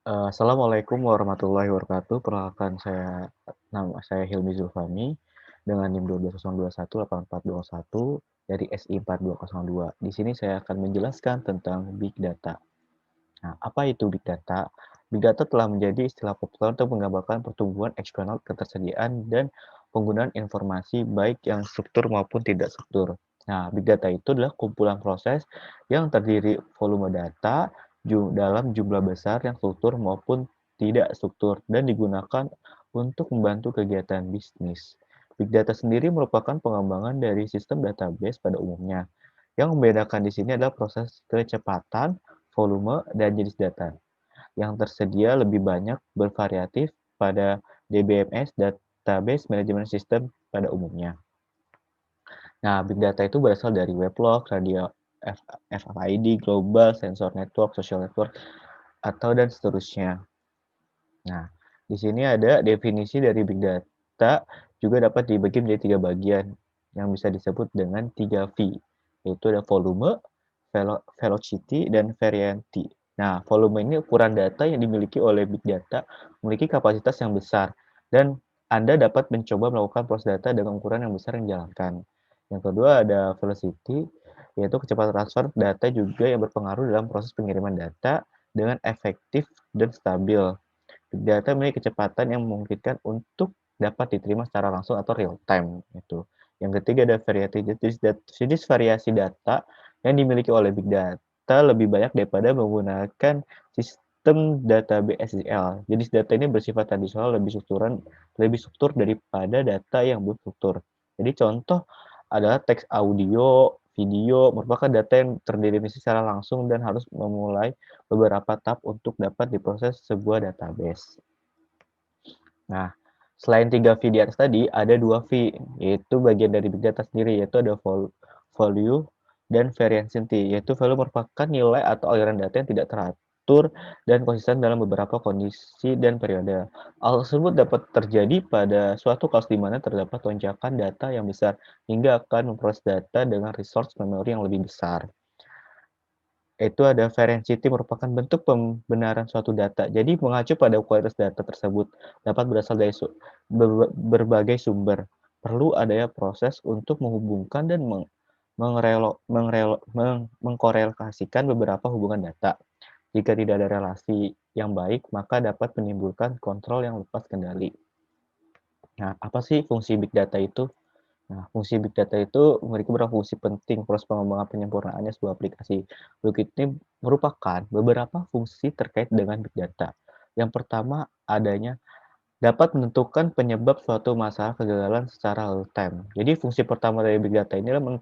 Assalamualaikum warahmatullahi wabarakatuh. Perkenalkan nama saya Hilmi Zulfami dengan NIM 12021841 dari SI 4202. Di sini saya akan menjelaskan tentang Big Data. Nah, apa itu Big Data? Big Data telah menjadi istilah populer untuk menggambarkan pertumbuhan eksponensial ketersediaan dan penggunaan informasi baik yang struktur maupun tidak struktur. Nah, Big Data itu adalah kumpulan proses yang terdiri volume data dalam jumlah besar yang struktur maupun tidak struktur dan digunakan untuk membantu kegiatan bisnis. Big Data sendiri merupakan pengembangan dari sistem database pada umumnya. Yang membedakan di sini adalah proses kecepatan, volume, dan jenis data. Yang tersedia lebih banyak bervariatif pada DBMS Database Management System pada umumnya. Nah, big data itu berasal dari weblog, radio RFID, global, sensor network, social network, atau dan seterusnya. Nah, di sini ada definisi dari big data juga dapat dibagi menjadi 3 bagian yang bisa disebut dengan 3 V, yaitu ada volume, velocity, dan variety. Nah, volume ini ukuran data yang dimiliki oleh big data memiliki kapasitas yang besar dan Anda dapat mencoba melakukan proses data dengan ukuran yang besar yang dijalankan. Yang kedua ada velocity, yaitu kecepatan transfer data juga yang berpengaruh dalam proses pengiriman data dengan efektif dan stabil. Big data memiliki kecepatan yang memungkinkan untuk dapat diterima secara langsung atau real time gitu. Yang ketiga ada variety, jenis variasi data yang dimiliki oleh big data lebih banyak daripada menggunakan sistem database SQL. Jenis data ini bersifat tradisional lebih struktur daripada data yang belum struktur. Jadi contoh adalah teks audio, video merupakan data yang terdefinisi secara langsung dan harus memulai beberapa tahap untuk dapat diproses sebuah database. Nah, selain 3 V di atas tadi, ada 2 V, yaitu bagian dari big data sendiri, yaitu ada value dan variability, yaitu value merupakan nilai atau aliran data yang tidak teratur dan konsisten dalam beberapa kondisi dan periode. Hal tersebut dapat terjadi pada suatu kasus di mana terdapat lonjakan data yang besar, hingga akan memproses data dengan resource memori yang lebih besar. Itu ada variability merupakan bentuk pembenaran suatu data. Jadi mengacu pada kualitas data tersebut dapat berasal dari berbagai sumber. Perlu adanya proses untuk menghubungkan dan mengkorelasikan beberapa hubungan data. Jika tidak ada relasi yang baik, maka dapat menimbulkan kontrol yang lepas kendali. Nah, apa sih fungsi big data itu? Nah, fungsi big data itu memiliki beberapa fungsi penting proses pengembangan penyempurnaannya sebuah aplikasi. Berikut ini merupakan beberapa fungsi terkait dengan big data. Yang pertama, adanya dapat menentukan penyebab suatu masalah kegagalan secara real time. Jadi fungsi pertama dari big data ini adalah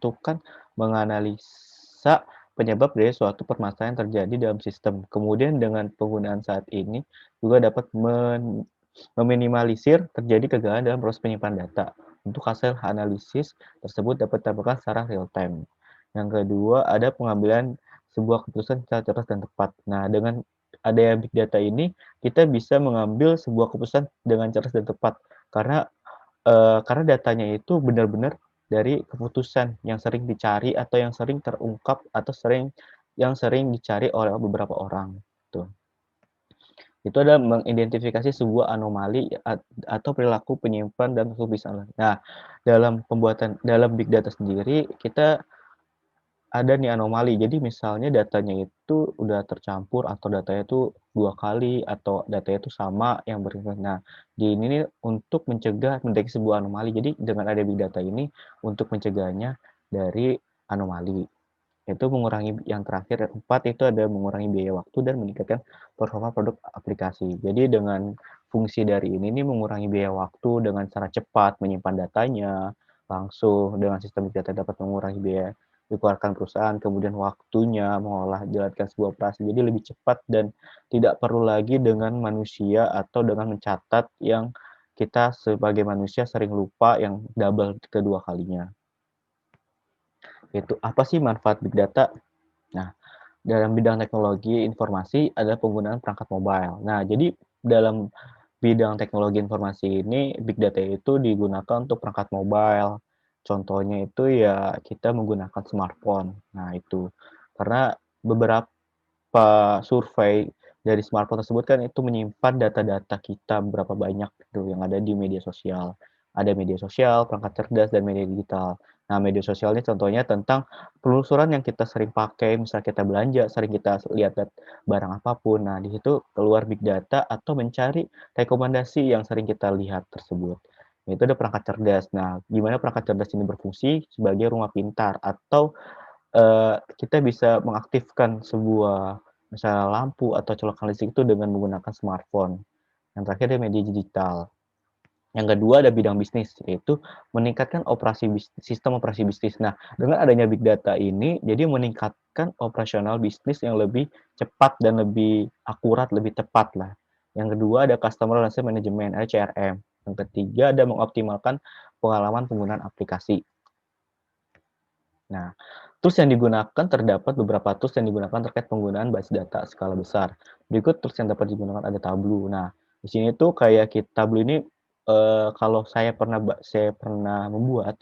menganalisa penyebab dari suatu permasalahan yang terjadi dalam sistem. Kemudian dengan penggunaan saat ini juga dapat meminimalisir terjadi kegagalan dalam proses penyimpanan data. Untuk hasil analisis tersebut dapat didapatkan secara real time. Yang kedua, ada pengambilan sebuah keputusan secara cerdas dan tepat. Nah, dengan adanya big data ini, kita bisa mengambil sebuah keputusan dengan cerdas dan tepat karena datanya itu benar-benar dari keputusan yang sering dicari atau yang sering terungkap atau yang sering dicari oleh beberapa orang, tuh. Itu adalah mengidentifikasi sebuah anomali atau perilaku penyimpan dan bisa. Nah, dalam big data sendiri kita ada nih anomali. Jadi misalnya datanya itu udah tercampur atau datanya itu 2 kali atau datanya itu sama yang nah, di ini nih untuk mencegah mendeteksi sebuah anomali. Jadi dengan ada big data ini untuk mencegahnya dari anomali. Itu mengurangi yang terakhir, 4 itu ada mengurangi biaya waktu dan meningkatkan performa produk aplikasi. Jadi dengan fungsi dari ini nih mengurangi biaya waktu dengan cara cepat menyimpan datanya, langsung dengan sistem big data dapat mengurangi biaya dikeluarkan perusahaan, kemudian waktunya mengolah jalankan sebuah operasi jadi lebih cepat dan tidak perlu lagi dengan manusia atau dengan mencatat yang kita sebagai manusia sering lupa yang double kedua kalinya. Itu apa sih manfaat big data? Nah, dalam bidang teknologi informasi adalah penggunaan perangkat mobile. Nah, jadi dalam bidang teknologi informasi ini, big data itu digunakan untuk perangkat mobile. Contohnya itu ya kita menggunakan smartphone. Nah, itu. Karena beberapa survei Dari smartphone tersebut kan itu menyimpan data-data kita berapa banyak gitu yang ada di media sosial. Ada media sosial, perangkat cerdas, dan media digital. Nah, media sosial ini contohnya tentang penelusuran yang kita sering pakai, misal kita belanja, sering kita lihat barang apapun. Nah, di situ keluar big data atau mencari rekomendasi yang sering kita lihat tersebut. Itu ada perangkat cerdas. Nah, gimana perangkat cerdas ini berfungsi sebagai rumah pintar atau kita bisa mengaktifkan sebuah misalnya lampu atau colokan listrik itu dengan menggunakan smartphone. Yang terakhir ada media digital. Yang kedua ada bidang bisnis, yaitu meningkatkan sistem operasi bisnis. Nah, dengan adanya big data ini, jadi meningkatkan operasional bisnis yang lebih cepat dan lebih akurat, lebih tepat lah. Yang kedua ada customer relationship management, ada CRM. Yang ketiga ada mengoptimalkan pengalaman penggunaan aplikasi. Nah, tools yang digunakan terdapat beberapa tools yang digunakan terkait penggunaan basis data skala besar. Berikut tools yang dapat digunakan ada Tableau. Nah, di sini tuh kayak Tableau ini kalau saya pernah membuat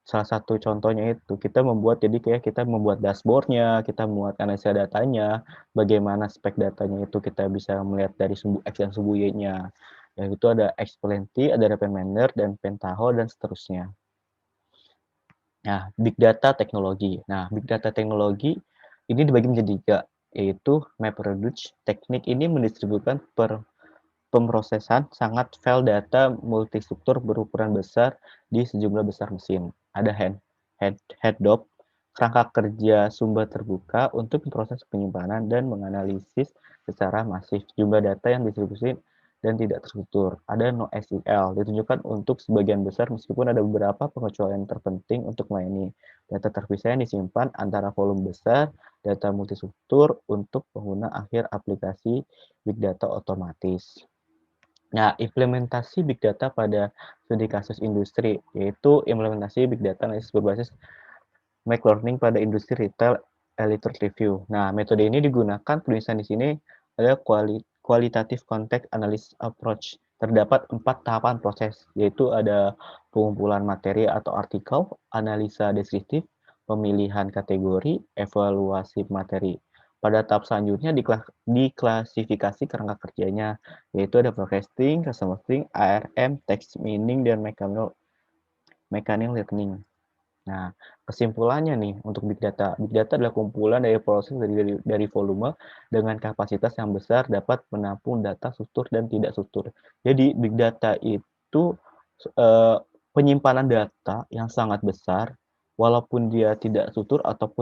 salah satu contohnya itu kita membuat jadi kayak kita membuat dashboard-nya, kita membuat analisa datanya, bagaimana spek datanya itu kita bisa melihat dari sumbu X dan sumbu Y-nya. Yang itu ada X Plenty, ada Recommender, dan Pentaho, dan seterusnya. Nah, big data teknologi. Nah, big data teknologi ini dibagi menjadi 3, yaitu MapReduce. Teknik ini mendistribusikan pemrosesan sangat file data multistruktur berukuran besar di sejumlah besar mesin. Ada Hadoop, kerangka kerja sumber terbuka untuk proses penyimpanan dan menganalisis secara masif jumlah data yang distribusi dan tidak terstruktur. Ada NoSQL, ditunjukkan untuk sebagian besar meskipun ada beberapa pengecualian terpenting untuk melayani data terpisah yang disimpan antara volume besar, data multistruktur untuk pengguna akhir aplikasi big data otomatis. Nah, implementasi big data pada studi kasus industri, yaitu implementasi big data analisis berbasis machine learning pada industri retail Elite Review. Nah, metode ini digunakan penulisan di sini ada qualitative context analysis approach. Terdapat 4 tahapan proses, yaitu ada pengumpulan materi atau artikel, analisa deskriptif, pemilihan kategori, evaluasi materi. Pada tahap selanjutnya diklasifikasi kerangka kerjanya, yaitu ada forecasting, customer string, ARM, text meaning, dan mechanical learning. Nah, kesimpulannya nih untuk big data. Big data adalah kumpulan dari proses dari volume dengan kapasitas yang besar dapat menampung data struktur dan tidak struktur. Jadi big data itu penyimpanan data yang sangat besar walaupun dia tidak struktur atau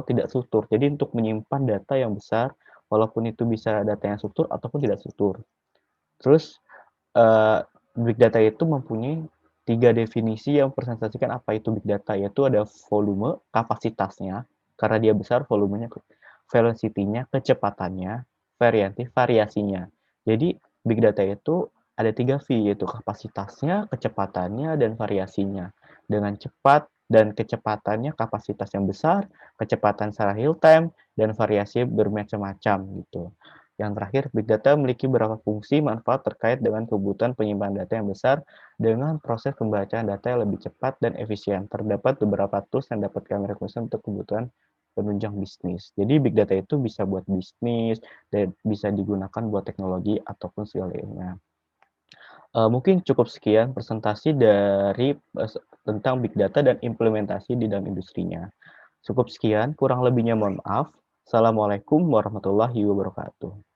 tidak struktur. Jadi untuk menyimpan data yang besar walaupun itu bisa data yang struktur ataupun tidak struktur. Terus big data itu mempunyai 3 definisi yang mempresentasikan apa itu big data, yaitu ada volume, kapasitasnya, karena dia besar volumenya, velocity-nya, kecepatannya, variasinya. Jadi big data itu ada 3 V, yaitu kapasitasnya, kecepatannya, dan variasinya. Dengan cepat dan kecepatannya kapasitas yang besar, kecepatan secara real time, dan variasi bermacam-macam gitu. Yang terakhir, big data memiliki beberapa fungsi manfaat terkait dengan kebutuhan penyimpanan data yang besar dengan proses pembacaan data yang lebih cepat dan efisien. Terdapat beberapa tools yang dapat kami rekomendasikan untuk kebutuhan penunjang bisnis. Jadi big data itu bisa buat bisnis dan bisa digunakan buat teknologi ataupun segala lainnya. Mungkin cukup sekian presentasi dari tentang big data dan implementasi di dalam industrinya. Cukup sekian, kurang lebihnya mohon maaf. Assalamualaikum warahmatullahi wabarakatuh.